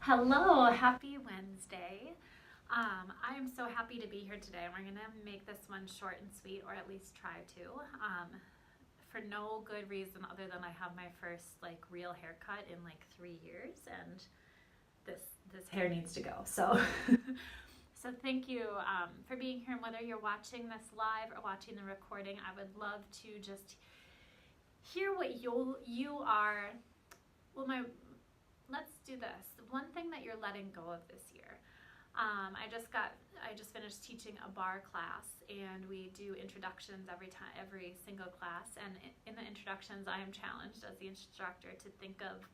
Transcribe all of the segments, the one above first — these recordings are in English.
Hello, happy Wednesday. I am so happy to be here today. We're going to make this one short and sweet, or at least try to, for no good reason other than I have my first real haircut in 3 years, and this hair needs to go. So, so thank you for being here. And whether you're watching this live or watching the recording, I would love to just hear what you are. Well, let's do this. One thing that you're letting go of this year. I just finished teaching a bar class, and we do introductions every single class. And in the introductions, I am challenged as the instructor to think of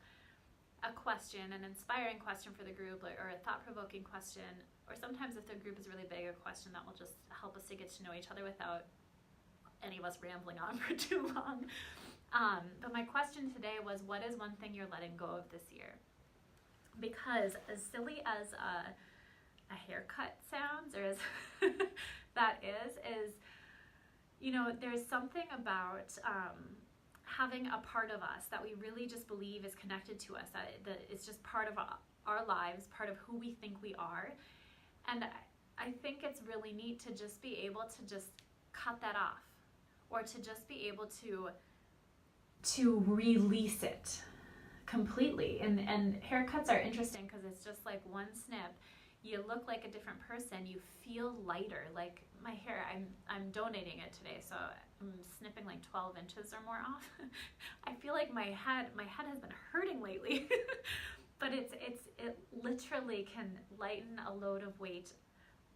a question, an inspiring question for the group, or a thought-provoking question, or sometimes if the group is really big, a question that will just help us to get to know each other without any of us rambling on for too long. But my question today was, what is one thing you're letting go of this year? Because as silly as a haircut sounds, or as that is, there's something about having a part of us that we really just believe is connected to us, that it's just part of our lives, part of who we think we are. And I think it's really neat to just be able to just cut that off, or to just be able to release it completely. And haircuts are interesting because it's just like one snip, you look like a different person, you feel lighter. Like my hair, I'm donating it today, so I'm snipping 12 inches or more off. I feel like my head has been hurting lately. But it literally can lighten a load of weight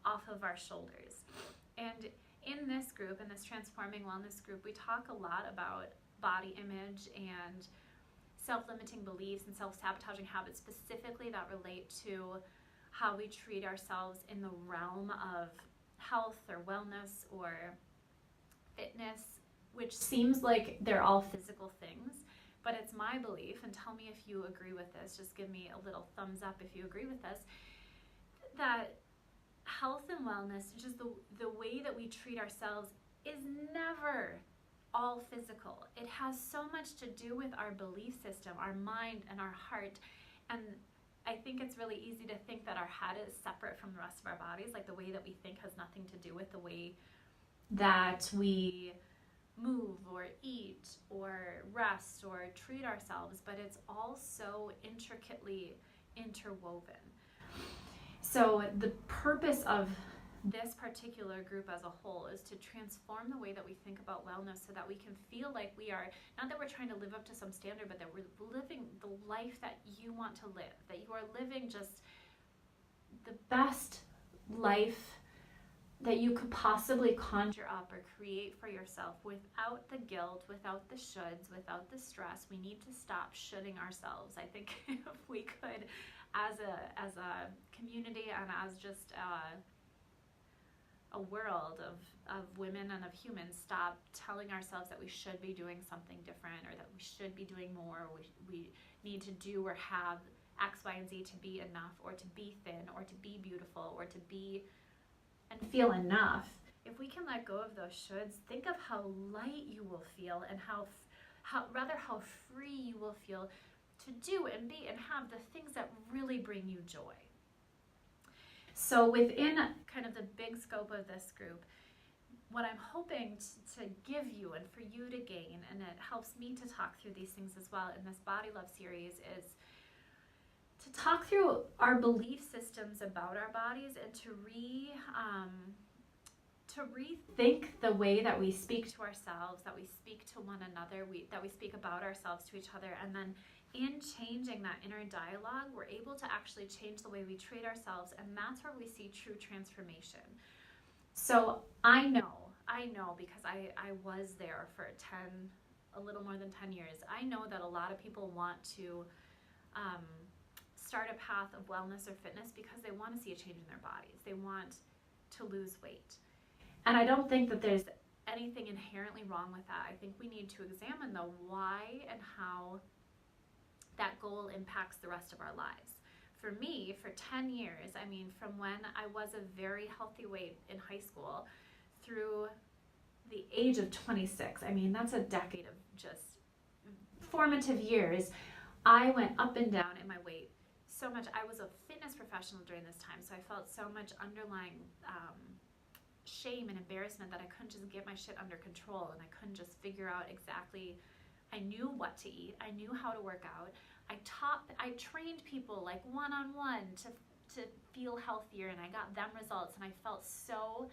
off of our shoulders. And in this group, in this Transforming Wellness group, we talk a lot about body image and self-limiting beliefs and self-sabotaging habits, specifically that relate to how we treat ourselves in the realm of health or wellness or fitness, which seems like they're all physical things. But it's my belief, and tell me if you agree with this, just give me a little thumbs up if you agree with this, that health and wellness, just the way that we treat ourselves, is never all physical. It has so much to do with our belief system, our mind, and our heart. And I think it's really easy to think that our head is separate from the rest of our bodies, like the way that we think has nothing to do with the way that we move or eat or rest or treat ourselves, but it's all so intricately interwoven. So the purpose of this particular group as a whole is to transform the way that we think about wellness, so that we can feel like we are, not that we're trying to live up to some standard, but that we're living the life that you want to live, that you are living just the best life that you could possibly conjure up or create for yourself, without the guilt, without the shoulds, without the stress. We need to stop shoulding ourselves. I think if we could, as a community and as just a world of women and of humans, stop telling ourselves that we should be doing something different, or that we should be doing more, or we need to do or have X, Y, and Z to be enough, or to be thin, or to be beautiful, or to be and feel enough. If we can let go of those shoulds, think of how light you will feel, and how free you will feel to do and be and have the things that really bring you joy. So within kind of the big scope of this group, what I'm hoping to give you and for you to gain, and it helps me to talk through these things as well in this Body Love series, is to talk through our belief systems about our bodies, and to rethink the way that we speak to ourselves, that we speak to one another, that we speak about ourselves to each other. And then in changing that inner dialogue, we're able to actually change the way we treat ourselves, and that's where we see true transformation. So I know, because I was there for a little more than 10 years. I know that a lot of people want to start a path of wellness or fitness because they want to see a change in their bodies. They want to lose weight. And I don't think that there's anything inherently wrong with that. I think we need to examine the why and how that goal impacts the rest of our lives. For me, for 10 years, from when I was a very healthy weight in high school through the age of 26, that's a decade of just formative years. I went up and down in my weight so much, I was a fitness professional during this time, so I felt so much underlying shame and embarrassment that I couldn't just get my shit under control, and I couldn't just figure out exactly. I knew what to eat, I knew how to work out. I trained people like one-on-one to feel healthier, and I got them results, and I felt so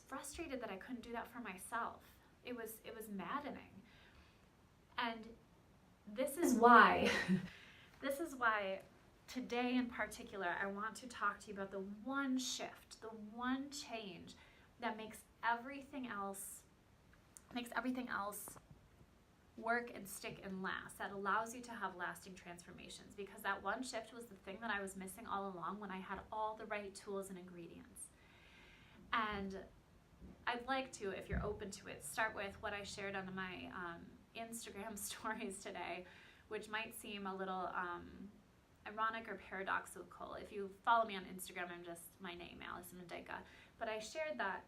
frustrated that I couldn't do that for myself. It was maddening. And this is why today in particular, I want to talk to you about the one shift, the one change that makes everything else work and stick and last, that allows you to have lasting transformations, because that one shift was the thing that I was missing all along when I had all the right tools and ingredients. And I'd like to, if you're open to it, start with what I shared on my Instagram stories today, which might seem a little ironic or paradoxical. If you follow me on Instagram, I'm just my name, Allison Mendeka. But I shared that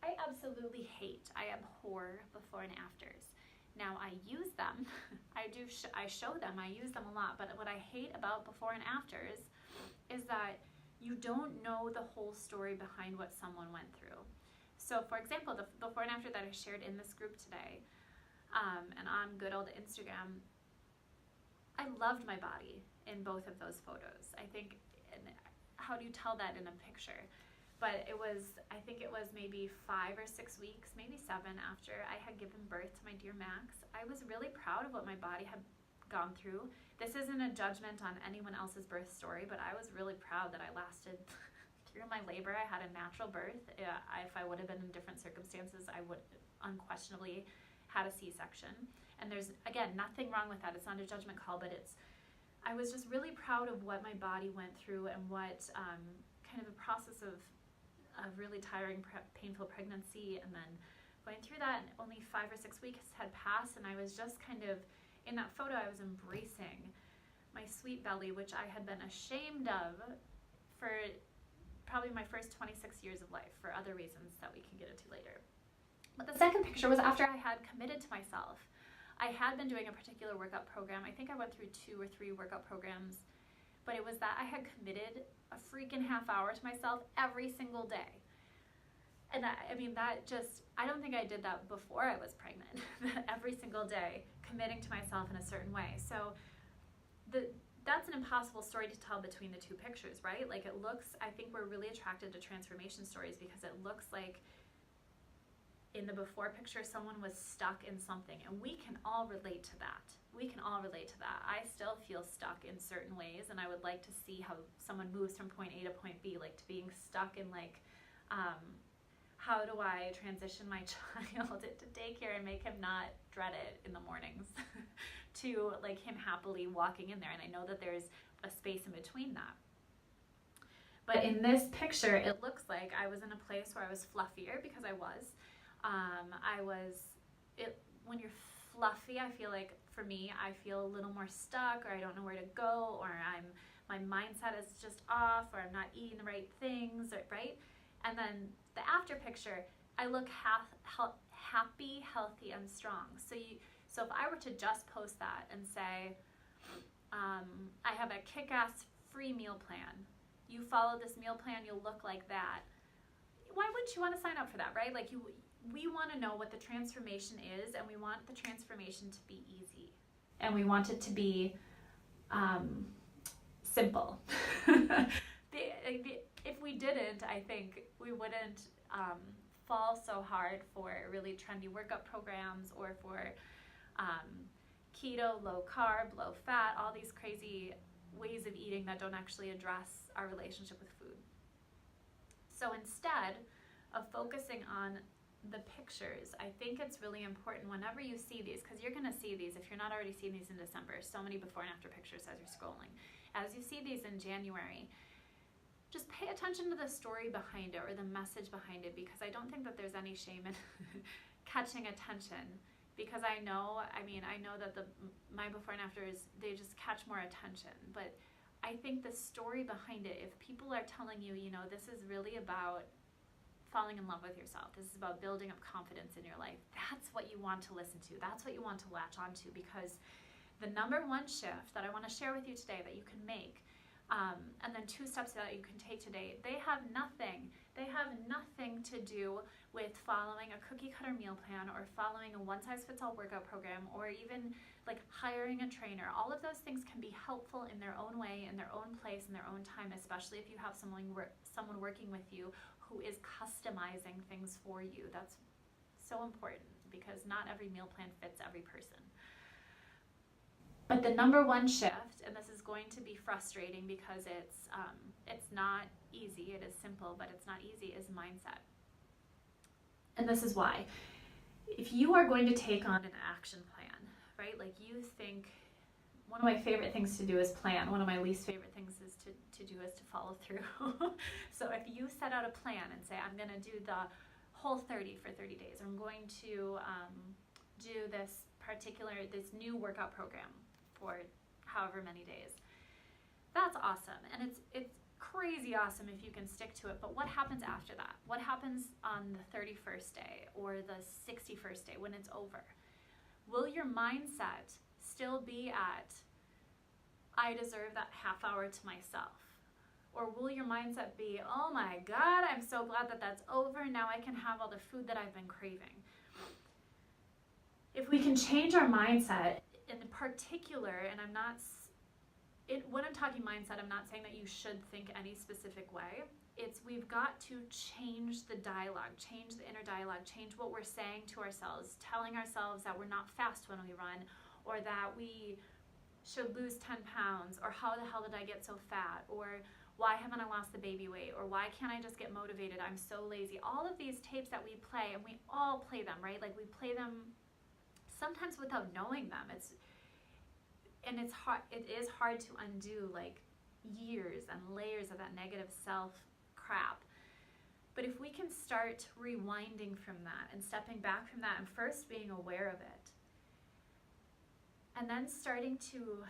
I absolutely I abhor before and afters. Now I use them, I show them, I use them a lot, but what I hate about before and afters is that you don't know the whole story behind what someone went through. So for example, the before and after that I shared in this group today, and on good old Instagram, I loved my body in both of those photos. I think, how do you tell that in a picture? But I think it was maybe 5 or 6 weeks, maybe 7 after I had given birth to my dear Max. I was really proud of what my body had gone through. This isn't a judgment on anyone else's birth story, but I was really proud that I lasted through my labor. I had a natural birth. If I would have been in different circumstances, I would unquestionably had a C-section. And there's, again, nothing wrong with that. It's not a judgment call, but I was just really proud of what my body went through, and what kind of a process of really tiring, painful pregnancy, and then going through that, and only 5 or 6 weeks had passed, and I was just kind of, in that photo, I was embracing my sweet belly, which I had been ashamed of for probably my first 26 years of life, for other reasons that we can get into later. But the second picture was after I had committed to myself. I had been doing a particular workout program. I think I went through 2 or 3 workout programs, but it was that I had committed a freaking half hour to myself every single day. And I don't think I did that before I was pregnant. Every single day, committing to myself in a certain way. So that's an impossible story to tell between the 2 pictures, right? Like, it looks, I think we're really attracted to transformation stories because it looks like in the before picture, someone was stuck in something, and we can all relate to that. I still feel stuck in certain ways, and I would like to see how someone moves from point A to point B, like to being stuck in how do I transition my child into daycare and make him not dread it in the mornings to like him happily walking in there. And I know that there's a space in between that. But in this picture, it looks like I was in a place where I was fluffier, because I was. When you're fluffy, I feel like, for me, I feel a little more stuck, or I don't know where to go, or my mindset is just off, or I'm not eating the right things, right? And then the after picture, I look happy, healthy, and strong. So if I were to just post that and say, I have a kick-ass free meal plan. You follow this meal plan, you'll look like that. Why wouldn't you want to sign up for that, right? Like, we want to know what the transformation is, and we want the transformation to be easy, and we want it to be simple. If we didn't, I think we wouldn't fall so hard for really trendy workout programs, or for keto, low carb, low fat, all these crazy ways of eating that don't actually address our relationship with food. So instead of focusing on the pictures, I think it's really important whenever you see these, because you're going to see these if you're not already seeing these in December, so many before and after pictures as you're scrolling. As you see these in January, just pay attention to the story behind it, or the message behind it, because I don't think that there's any shame in catching attention, because I know that my before and afters, they just catch more attention. But I think the story behind it, if people are telling you, this is really about falling in love with yourself, this is about building up confidence in your life, that's what you want to listen to, that's what you want to latch onto, because The number one shift that I want to share with you today that you can make, and then 2 steps that you can take today, they have nothing to do with following a cookie cutter meal plan or following a one-size-fits-all workout program or even like hiring a trainer. All of those things can be helpful in their own way, in their own place, in their own time, especially if you have someone working with you who is customizing things for you. That's so important because not every meal plan fits every person. But the number one shift, and this is going to be frustrating because it's not easy. It is simple, but it's not easy, is mindset. And this is why. If you are going to take on an action plan, right? Like you think, one of my favorite things to do is plan. One of my least favorite things is to do is to follow through. So if you set out a plan and say, I'm going to do the Whole30 for 30 days, I'm going to do this new workout program for however many days. That's awesome. And it's crazy awesome if you can stick to it. But what happens after that? What happens on the 31st day or the 61st day when it's over? Will your mindset still be at, I deserve that half hour to myself? Or will your mindset be, oh my God, I'm so glad that that's over. Now I can have all the food that I've been craving. If we can change our mindset in particular, and when I'm talking mindset, I'm not saying that you should think any specific way. We've got to change the dialogue, change the inner dialogue, change what we're saying to ourselves, telling ourselves that we're not fast when we run, or that we should lose 10 pounds, or how the hell did I get so fat, or why haven't I lost the baby weight, or why can't I just get motivated, I'm so lazy. All of these tapes that we play, and we all play them, right? Like we play them sometimes without knowing them. It's hard. It is hard to undo like years and layers of that negative self crap. But if we can start rewinding from that and stepping back from that and first being aware of it, and then starting to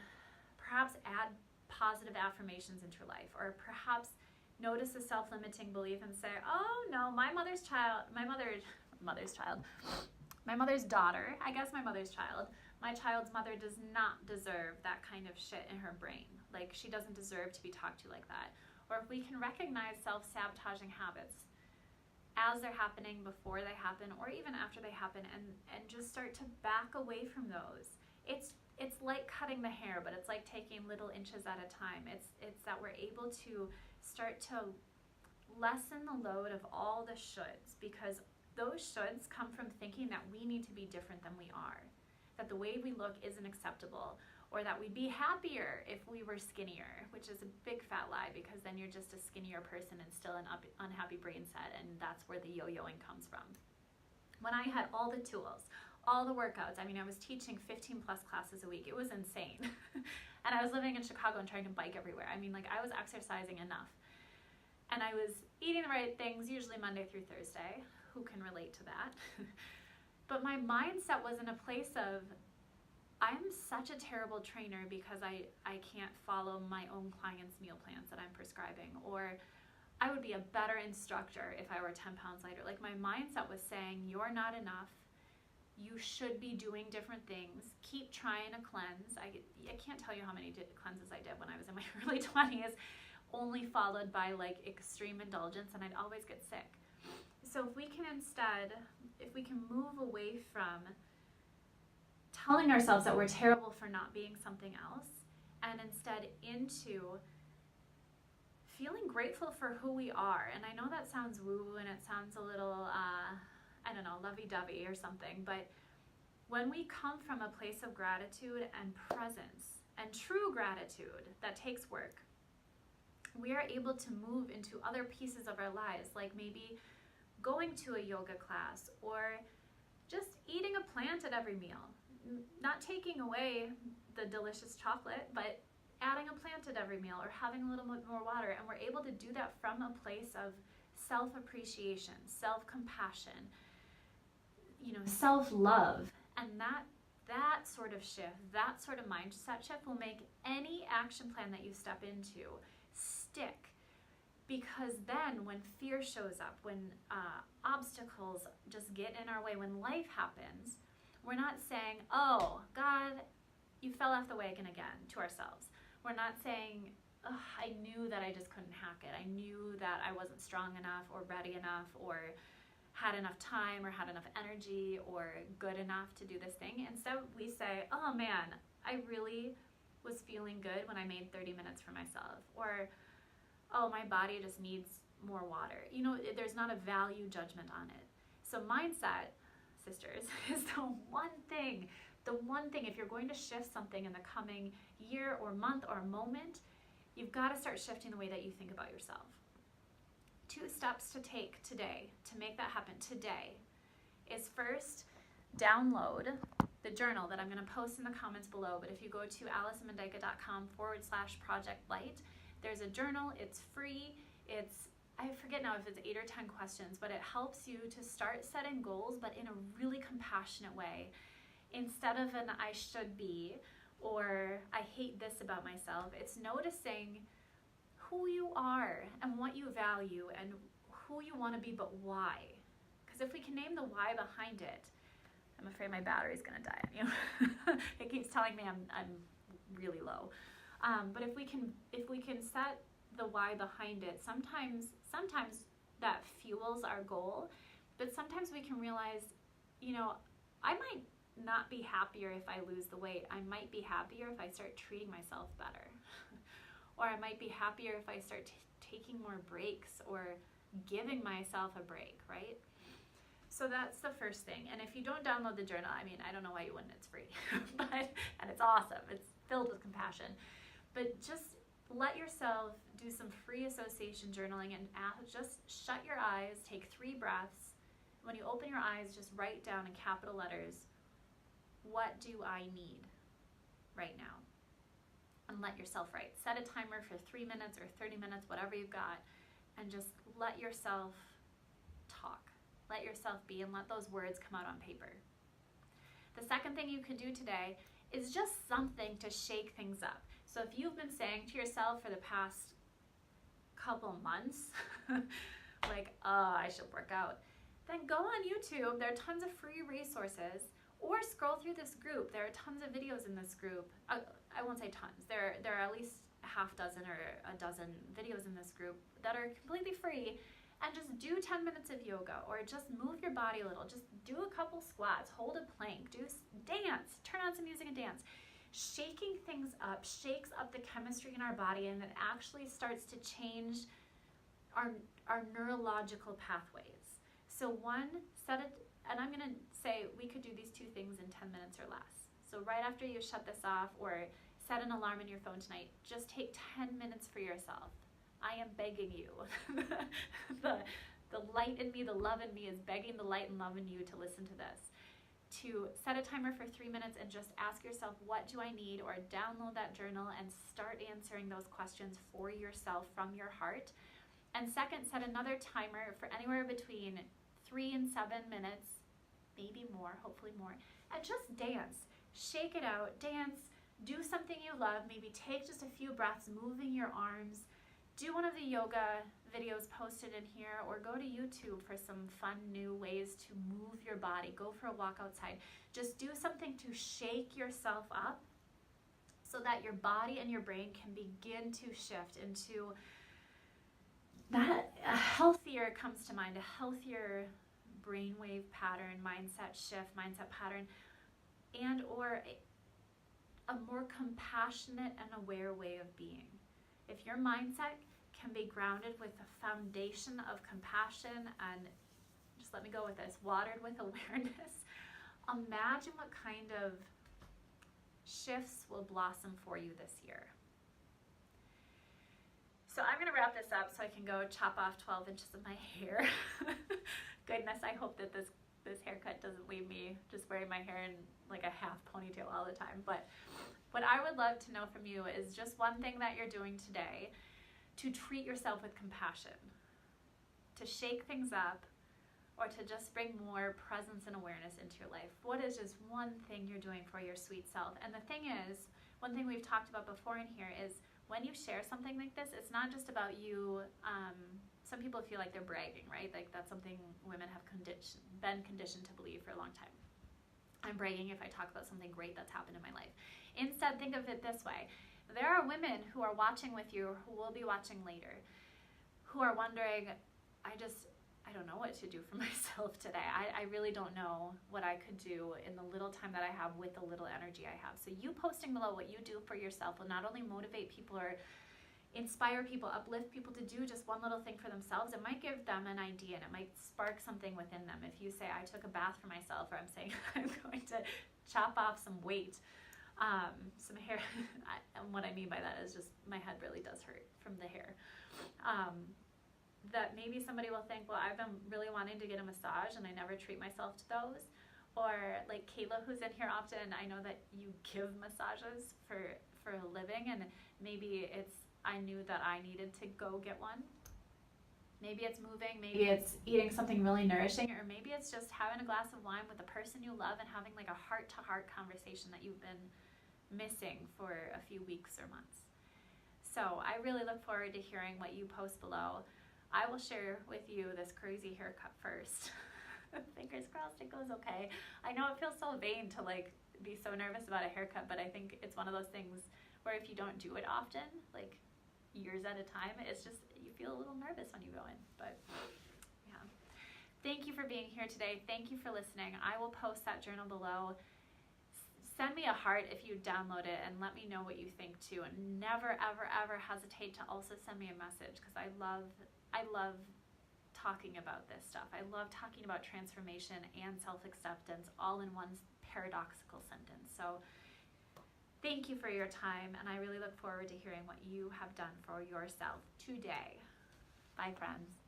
perhaps add positive affirmations into your life, or perhaps notice a self-limiting belief and say, oh no, my mother's daughter, I guess my mother's child, my child's mother does not deserve that kind of shit in her brain. Like, she doesn't deserve to be talked to like that. Or if we can recognize self-sabotaging habits as they're happening, before they happen, or even after they happen, and just start to back away from those. It's like cutting the hair, but it's like taking little inches at a time. It's that we're able to start to lessen the load of all the shoulds, because those shoulds come from thinking that we need to be different than we are, that the way we look isn't acceptable, or that we'd be happier if we were skinnier, which is a big fat lie, because then you're just a skinnier person and still an unhappy brain set, and that's where the yo-yoing comes from. When I had all the tools, all the workouts, I mean, I was teaching 15 plus classes a week. It was insane. And I was living in Chicago and trying to bike everywhere. I mean, like, I was exercising enough. And I was eating the right things, usually Monday through Thursday. Who can relate to that? But my mindset was in a place of, I'm such a terrible trainer because I can't follow my own clients' meal plans that I'm prescribing. Or I would be a better instructor if I were 10 pounds lighter. Like, my mindset was saying, you're not enough. You should be doing different things. Keep trying to cleanse. I can't tell you how many cleanses I did when I was in my early 20s, only followed by like extreme indulgence, and I'd always get sick. So if we can move away from telling ourselves that we're terrible for not being something else, and instead into feeling grateful for who we are. And I know that sounds woo and it sounds a little, I don't know, lovey-dovey or something, but when we come from a place of gratitude and presence and true gratitude that takes work, we are able to move into other pieces of our lives, like maybe going to a yoga class, or just eating a plant at every meal. Not taking away the delicious chocolate, but adding a plant at every meal, or having a little bit more water. And we're able to do that from a place of self-appreciation, self-compassion, self-love. And that sort of shift, that sort of mindset shift will make any action plan that you step into stick. Because then when fear shows up, when obstacles just get in our way, when life happens, we're not saying, oh, God, you fell off the wagon again to ourselves. We're not saying, ugh, I knew that I just couldn't hack it. I knew that I wasn't strong enough or ready enough or had enough time or had enough energy or good enough to do this thing. Instead, we say, oh man, I really was feeling good when I made 30 minutes for myself. Or, oh, my body just needs more water. You know, there's not a value judgment on it. So mindset, sisters, is the one thing, if you're going to shift something in the coming year or month or moment, you've got to start shifting the way that you think about yourself. 2 steps to take today to make that happen today is first, download the journal that I'm going to post in the comments below. But if you go to AllisonMendica.com/Project Light, there's a journal. It's free. I forget now if it's 8 or 10 questions, but it helps you to start setting goals, but in a really compassionate way. Instead of an I should be or I hate this about myself, it's noticing who you are and what you value and who you want to be, but why. Because if we can name the why behind it, I'm afraid my battery's going to die on you. It keeps telling me I'm really low. But if we can set the why behind it, sometimes that fuels our goal, but sometimes we can realize, you know, I might not be happier if I lose the weight. I might be happier if I start treating myself better. Or I might be happier if I start taking more breaks or giving myself a break, right? So that's the first thing. And if you don't download the journal, I mean, I don't know why you wouldn't. It's free, and it's awesome. It's filled with compassion. But just let yourself do some free association journaling and just shut your eyes, take 3 breaths. When you open your eyes, just write down in capital letters, what do I need right now? And let yourself write. Set a timer for 3 minutes or 30 minutes, whatever you've got, and just let yourself talk. Let yourself be and let those words come out on paper. The second thing you could do today is just something to shake things up. So if you've been saying to yourself for the past couple months, like, oh, I should work out, then go on YouTube. There are tons of free resources. Or scroll through this group. There are tons of videos in this group. I won't say tons. There are at least a half dozen or a dozen videos in this group that are completely free. And just do 10 minutes of yoga, or just move your body a little. Just do a couple squats, hold a plank, dance, turn on some music and dance. Shaking things up shakes up the chemistry in our body, and it actually starts to change our neurological pathways. So and I'm going to say we could do these 2 things in 10 minutes or less. So right after you shut this off or set an alarm in your phone tonight, just take 10 minutes for yourself. I am begging you. The light in me, the love in me is begging the light and love in you to listen to this. To set a timer for 3 minutes and just ask yourself, what do I need? Or download that journal and start answering those questions for yourself from your heart. And second, set another timer for anywhere between 3 and 7 minutes, maybe more, hopefully more, and just dance. Shake it out, dance, do something you love, maybe take just a few breaths, moving your arms, do one of the yoga videos posted in here, or go to YouTube for some fun new ways to move your body. Go for a walk outside. Just do something to shake yourself up so that your body and your brain can begin to shift into that. A healthier comes to mind, a healthier brainwave pattern, mindset shift, mindset pattern, and or a more compassionate and aware way of being. If your mindset can be grounded with a foundation of compassion and, just let me go with this, watered with awareness, imagine what kind of shifts will blossom for you this year. So I'm going to wrap this up so I can go chop off 12 inches of my hair. Goodness, I hope that this haircut doesn't leave me just wearing my hair in like a half ponytail all the time. But what I would love to know from you is just one thing that you're doing today to treat yourself with compassion, to shake things up, or to just bring more presence and awareness into your life. What is just one thing you're doing for your sweet self? And the thing is, one thing we've talked about before in here is when you share something like this, it's not just about you. Some people feel like they're bragging, right? Like that's something women have been conditioned to believe for a long time. I'm bragging if I talk about something great that's happened in my life. Instead, think of it this way. There are women who are watching with you, who will be watching later, who are wondering, I don't know what to do for myself today. I really don't know what I could do in the little time that I have with the little energy I have. So you posting below what you do for yourself will not only motivate people or inspire people, uplift people to do just one little thing for themselves. It might give them an idea and it might spark something within them. If you say, I took a bath for myself, or I'm saying I'm going to chop off some weight, some hair. And what I mean by that is just my head really does hurt from the hair. That maybe somebody will think, well, I've been really wanting to get a massage and I never treat myself to those. Or like Kayla, who's in here often, I know that you give massages for a living, and maybe it's, I knew that I needed to go get one. Maybe it's moving, maybe it's eating something really nourishing, or maybe it's just having a glass of wine with the person you love and having like a heart-to-heart conversation that you've been missing for a few weeks or months. So I really look forward to hearing what you post below. I will share with you this crazy haircut first. Fingers crossed it goes okay. I know it feels so vain to like be so nervous about a haircut, but I think it's one of those things where if you don't do it often, like years at a time, it's just, you feel a little nervous when you go in. But yeah, thank you for being here today. Thank you for listening. I will post that journal below. Send me a heart if you download it and let me know what you think too. And never, ever, ever hesitate to also send me a message, because I love talking about this stuff. I love talking about transformation and self-acceptance all in one paradoxical sentence. So thank you for your time, and I really look forward to hearing what you have done for yourself today. Bye, friends.